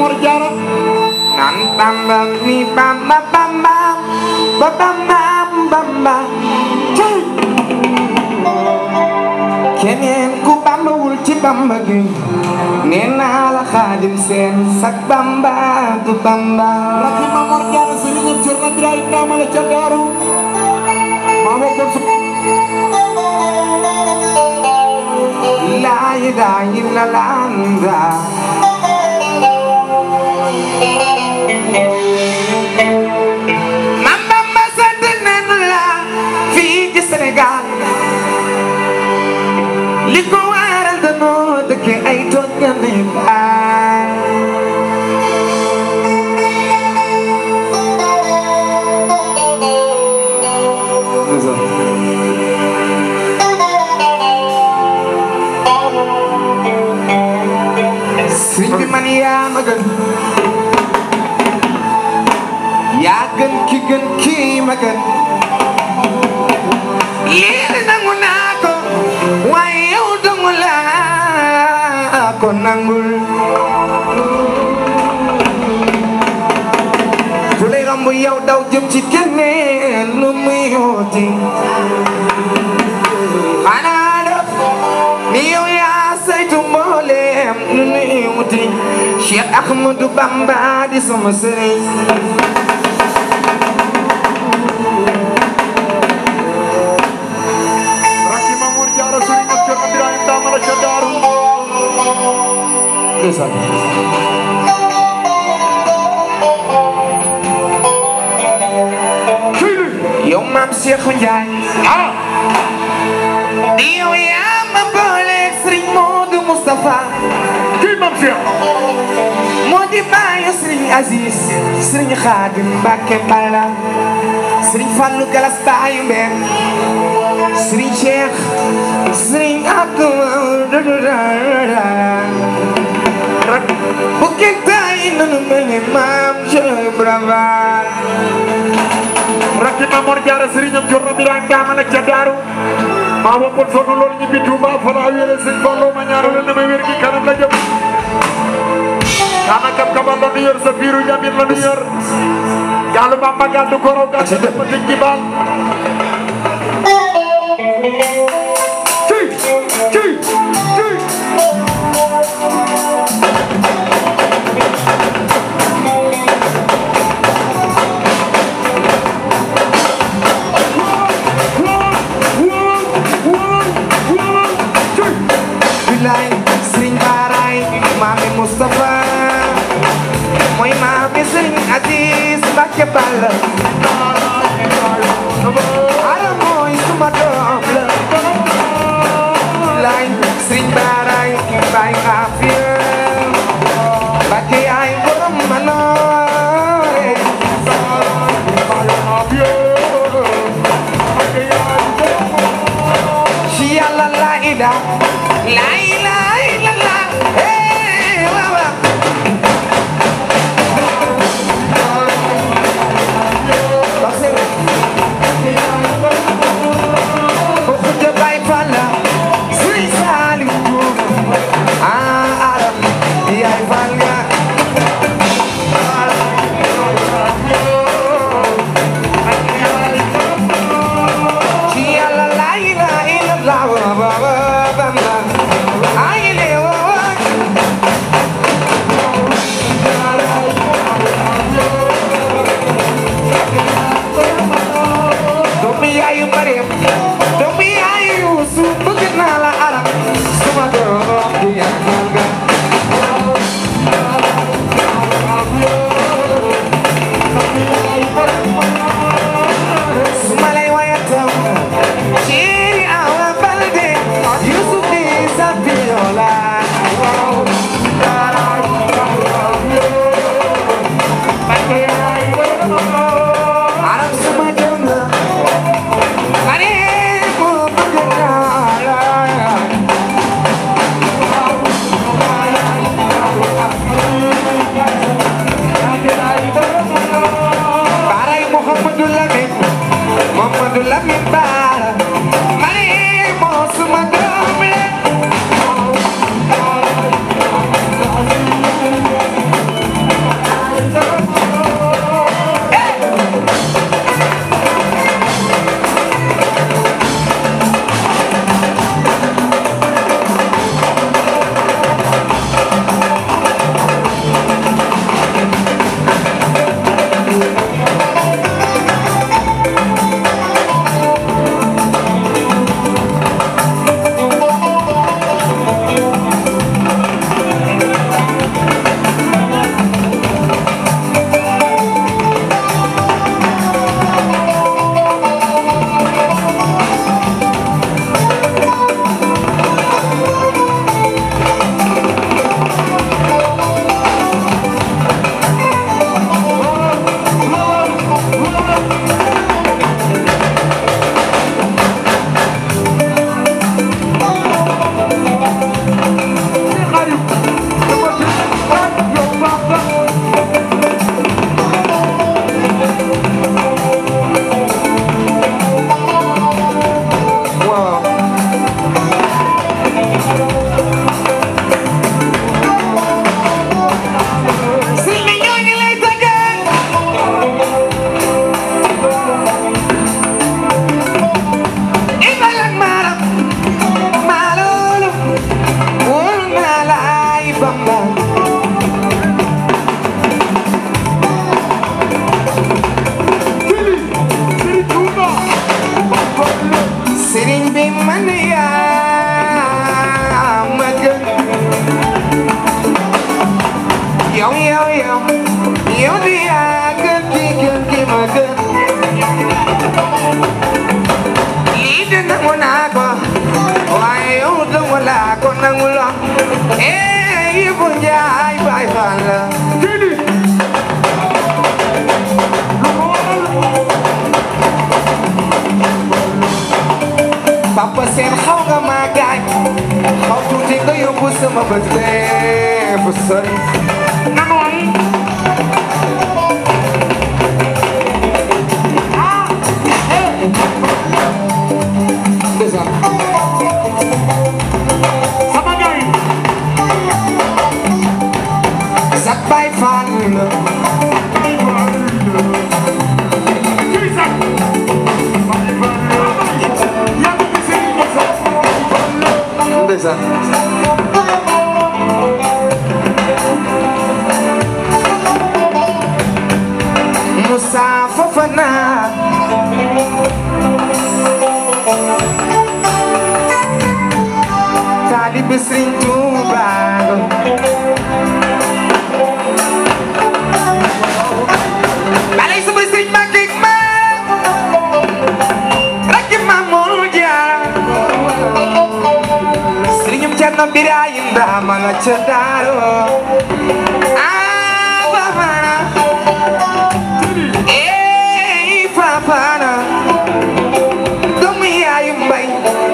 Mor Jaara nan bamba mi bamba bamba bamba bamba keneen ku bamba wul ci bamba gi nee naa la Xaadim Seen sak bamba du bamba rakki Maam Mor Jaara sëriñam Cerno Birahim Daama la ca Daaru maa bokkoon su laa ilaaha illallaah Maam Bamba sant nañu la fii ci Sénégal li ko waral danoo dëkk ay toggane baay sëriñ bi man yaa ma gën yaa gën ki gën kii ma gën yéen nangu naa ko waaye yow dongu laa ko nangul ku lay romb yow daw jëm ci keneen lu muy wuti xanaa def ni yow yaa saytu mbooleem lu muy wuti Cheikh Ahmadou Bamba di sama sëriñ yow maam Cheikh Ndiaye yow yaa ma booleeg Serigne Modou Moustapha kii maam Cheikh moo di baayu Serigne Aziz Serigne Khadim Mbacké Balla Serigne Fallou Galas baayu Mbène Serigne Cheikh Serigne Abdou bu kentaay nanu mel ni maam Cheikh Ibrahima rakki Maam Mor Jaara sëriñam Cerno Birahim Daama la ca Daaru maa bokkoon sonn loolu ñibbi Tuuba fa laa wéere sëñ Fallu ma ñaanal na ma wér gi kanam la jëm kaana kam kabal la nu yor sa fiiru jamil la nu yor gaalu Bamba gàddu koro gàddu def ma tëj ji baal ci bilaay Serigne Baaraay maami Moustapha mooy maami Serigne Aziz Mbacké Balla ara mooy suma doom la bilaay Serigne Baaraay baay Afiya Mbacké yaay borom manoore ci Yàlla la ida la ilaha illallah hey wawa parce yow di yaa gën di gën di ma gën lii de nangu naa ko waaye yow dama laa ko nangu la Ibu Njaay Baay Faal la papa seen xaw nga ma gaañ xaw tuuti nga yóbbu sama bët fu sori nanoy sama gaay Zak Baay Faal la Musa Fofana taalibe Sëriñ Tuuba balay sama Sëriñ Mbàkke ma rakki ma moo jaar Sëriñum Cerno Birahim Dama la ca Daaro Fafana Fafana doomu yaayu Mbay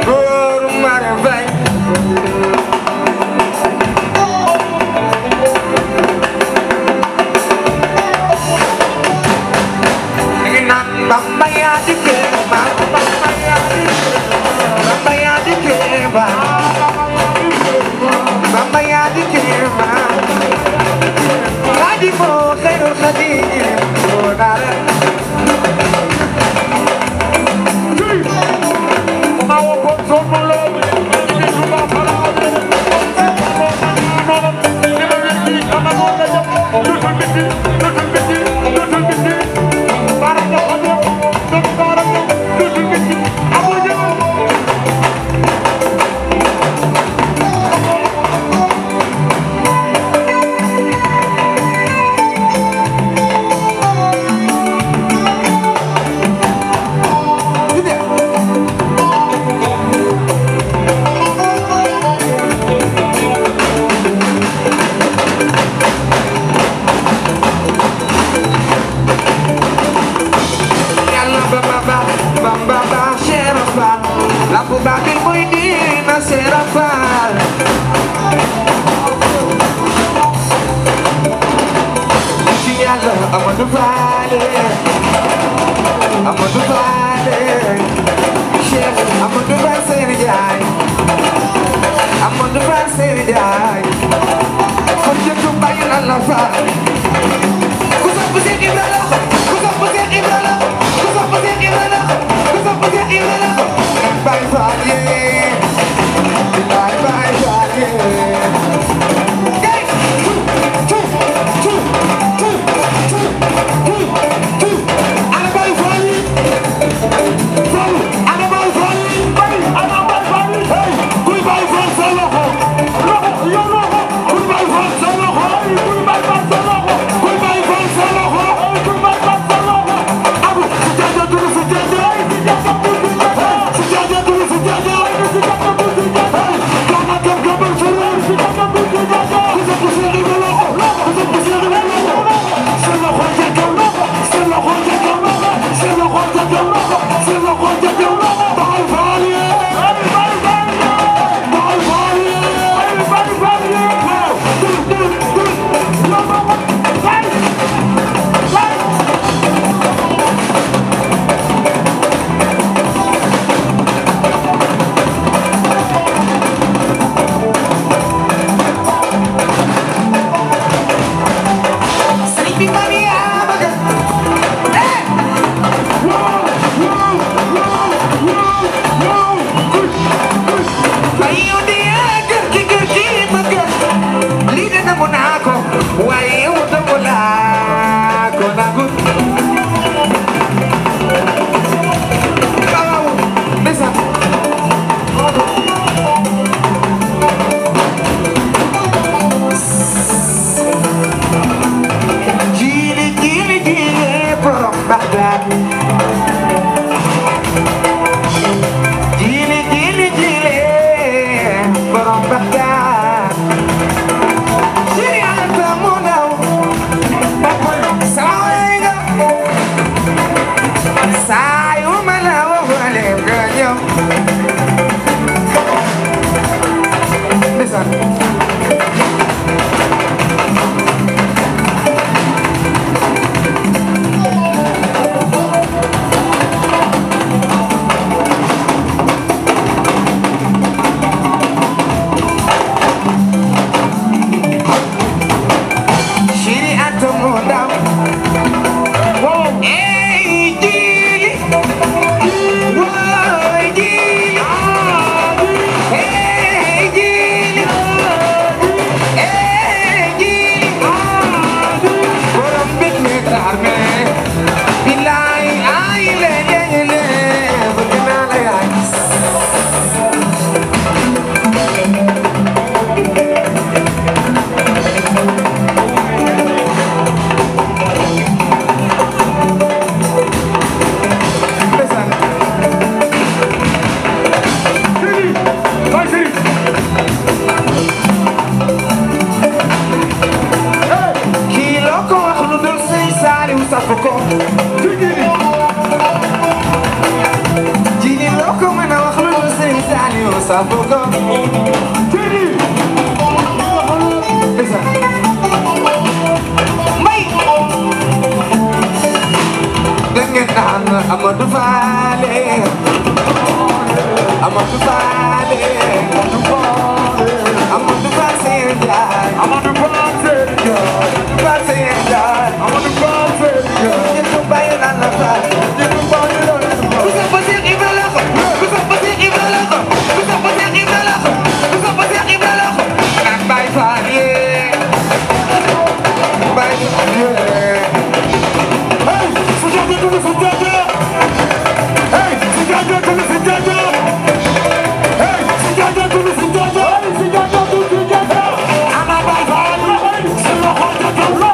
góor Mara Mbay ngi naan Bamba yaa di Kéba Bamba yaa di Kéba Bamba yaa di Kéba Xaadimu xayrul xadiim Fale Amadou Fale Amadou Fale Amadou Fale Amadou Fale ñepp baye nan la fa ñepp baye nan la fa ku sa passé Ibra ko ku sa passé Ibra ko ku sa passé Ibra ko ku sa passé Ibra ko ak Baye Fale Baye Fale hey su jage tu su jage hey su jage tu su jage hey su jage tu su jage su jage tu su jage ana Baye Fale su lo xota ko lo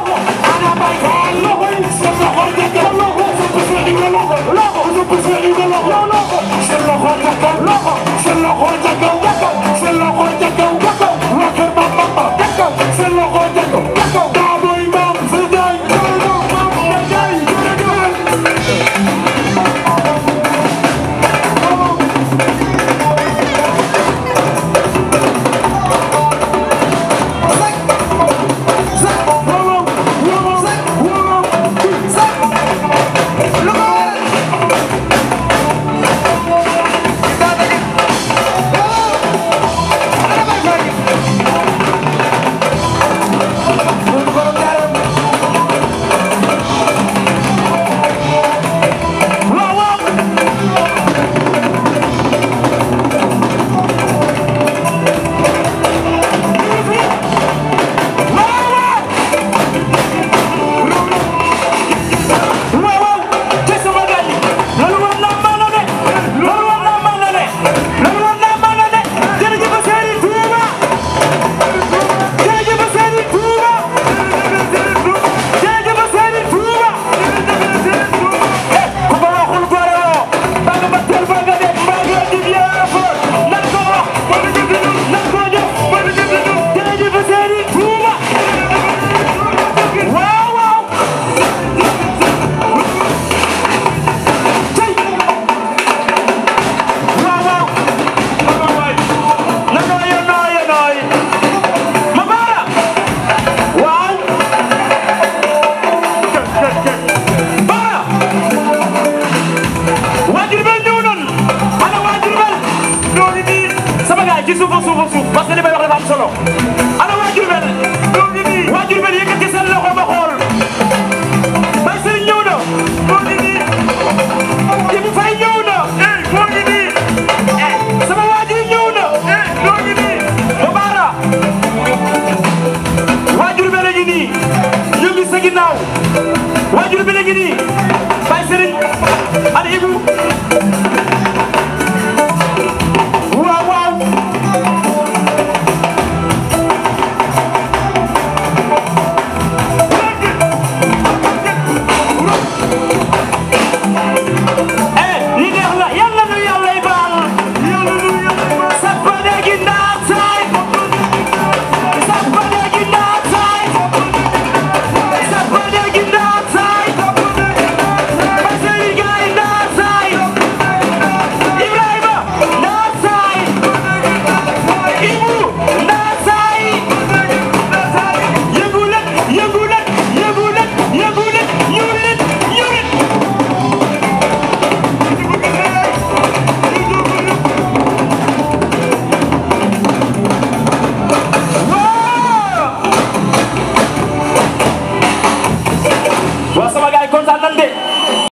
ana Baye Fale su lo xota ko lo su passé Ibra lo su passé Ibra lo su lo xota ko lo su lo xota ko su lo xota ko lo ke mama su lo xota ko da boy mam su day parce que li may wax dafa am solo ana waa Diourbel waa Diourbel yëkkati seen loxo ma xool Baye Serigne ñëw na moo ngi nii Ibou Faye ñëw na moo ngi nii sama waa ji ñëw na moo ngi nii Mobara waa Diourbel a ngi nii ñu ngi sa ginnaaw waa Diourbel a ngi nii